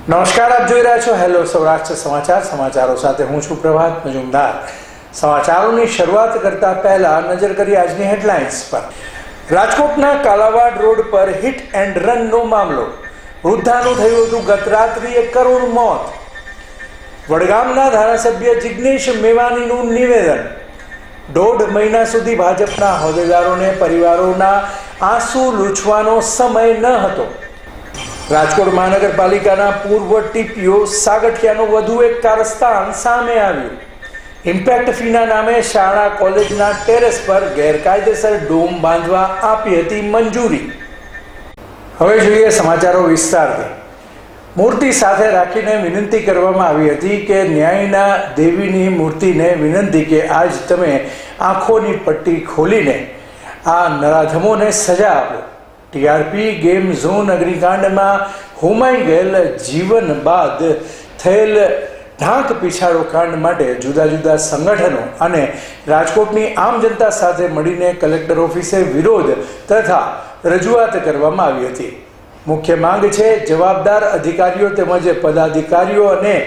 નમસ્કાર, આપ જોઈ રહ્યા છો હેલો સૌરાષ્ટ્ર સમાચાર. સમાચારો સાથે હું છું પ્રભાત મજુમદાર. સમાચારોની શરૂઆત કરતા પહેલા નજર કરી આજની હેડલાઇન્સ પર. રાજકોટના કાલાવાડ રોડ પર હિટ એન્ડ રનનો મામલો. વૃદ્ધાનું થયું હતું ગત રાત્રિએ કરુણ મોત. વડગામના ધારાસભ્ય જિગ્નેશ મેવાણીનું નિવેદન. 1.5 મહિના સુધી ભાજપના હોદ્દેદારોને પરિવારોના આંસુ લૂછવાનો સમય ન હતો. રાજકોટ મહાનગરપાલિકાના પૂર્વ ટીપીઓ સાગઠિયાનું વધુ એક કારસ્તાન સામે આવ્યું. ઇમ્પેક્ટ ફીના નામે શાળા કોલેજના ટેરેસ પર ગેરકાયદેસર ડોમ બાંધવા આપી હતી મંજૂરી. હવે જોઈએ સમાચારો વિસ્તારથી. મૂર્તિ સાથે રાખીને વિનંતી કરવામાં આવી હતી કે ન્યાયના દેવીની મૂર્તિને વિનંતી કે આજ તમે આંખોની પટ્ટી ખોલીને આ નરાધમોને સજા આપો. ટીઆરપી ગેમ ઝોન અગ્નિકાંડમાં હોમાઈ ગયેલ જીવન બાદ થયેલ ઢાંક પીછાડો કાંડ માટે જુદા જુદા સંગઠનો અને રાજકોટની આમ જનતા સાથે મળીને કલેક્ટર ઓફિસે વિરોધ તથા રજૂઆત કરવામાં આવી હતી. મુખ્ય માંગ છે જવાબદાર અધિકારીઓ તેમજ પદાધિકારીઓ અને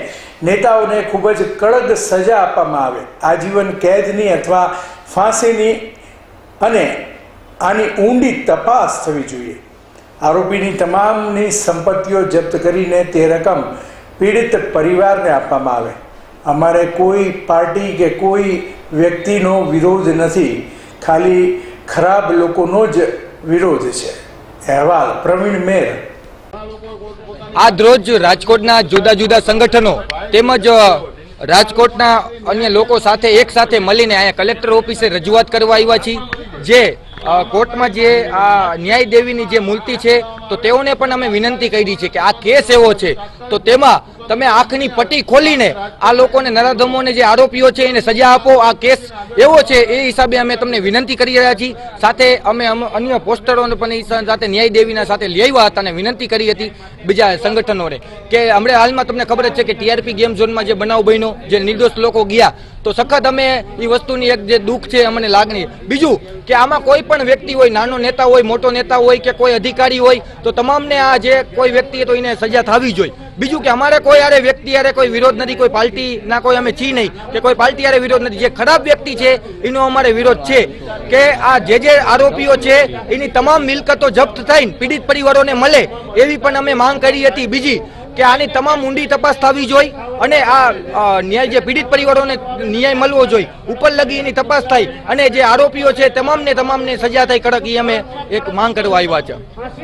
નેતાઓને ખૂબ જ કડક સજા આપવામાં આવે. આજીવન કેદની અથવા ફાંસીની અને આની ઊંડી તપાસ થવી જોઈએ. આરોપીની તમામની સંપત્તિઓ જપ્ત કરીને તે રકમ પીડિત પરિવારને આપવામાં આવે. અમારે કોઈ પાર્ટી કે કોઈ વ્યક્તિનો વિરોધ નથી, ખાલી ખરાબ લોકોનો જ વિરોધ છે. અહેવાલ પ્રવીણ મેર. આજ રોજ રાજકોટના જુદા જુદા સંગઠનો તેમજ રાજકોટના અન્ય લોકો સાથે એક સાથે મળીને અહીંયા કલેક્ટર ઓફિસે રજૂઆત કરવા આવ્યા છીએ. જે કોર્ટમાં જે આ ન્યાય દેવીની જે મૂર્તિ છે તો તેઓને પણ અમે વિનંતી કરી છે કે આ કેસ એવો છે તો તેમાં તમે આંખની પટ્ટી ખોલીને આ લોકોને નરાધમોને જે આરોપીઓ છે એને સજા આપો. આ કેસ એવો છે એ હિસાબે અમે તમને વિનંતી કરી રહ્યા છીએ. સાથે અમે અન્ય પોસ્ટરોને પણ સાથે ન્યાય દેવીના સાથે લઈ આવ્યા હતા અને વિનંતી કરી હતી બીજા સંગઠનોને કે હમણાં હાલમાં તમને ખબર જ છે કે ટીઆરપી ગેમ ઝોનમાં જે બનાવ બન્યો, જે નિર્દોષ લોકો ગયા, તો સખત અમે એ વસ્તુની એક જે દુઃખ છે અમને લાગણી. બીજું કે આમાં કોઈ પણ વ્યક્તિ હોય, નાનો નેતા હોય, મોટો નેતા હોય કે કોઈ અધિકારી હોય, તો તમામને આ જે કોઈ વ્યક્તિ તો એને સજા થવી જોઈએ. બીજું કે અમારે કોઈ યારે વ્યક્તિ યારે કોઈ વિરોધ નથી, કોઈ પાર્ટી ના કોઈ અમે છી નહીં કે કોઈ પાર્ટી યારે વિરોધ નથી. જે ખરાબ વ્યક્તિ છે એનો અમારે વિરોધ છે કે આ જે આરોપીઓ છે એની તમામ મિલકતો જપ્ત થઈને પીડિત પરિવારોને મળે એવી પણ અમે માંગ કરી હતી. બીજી કે આની તમામ ઊંડી તપાસ થવી જોઈએ અને આ ન્યાય જે પીડિત પરિવારોને ન્યાય મળવો જોઈએ, ઉપર લગી એની તપાસ થાય અને જે આરોપીઓ છે તમામને સજા થાય કડક, એ અમે એક માંગ કરવા આવ્યા છે.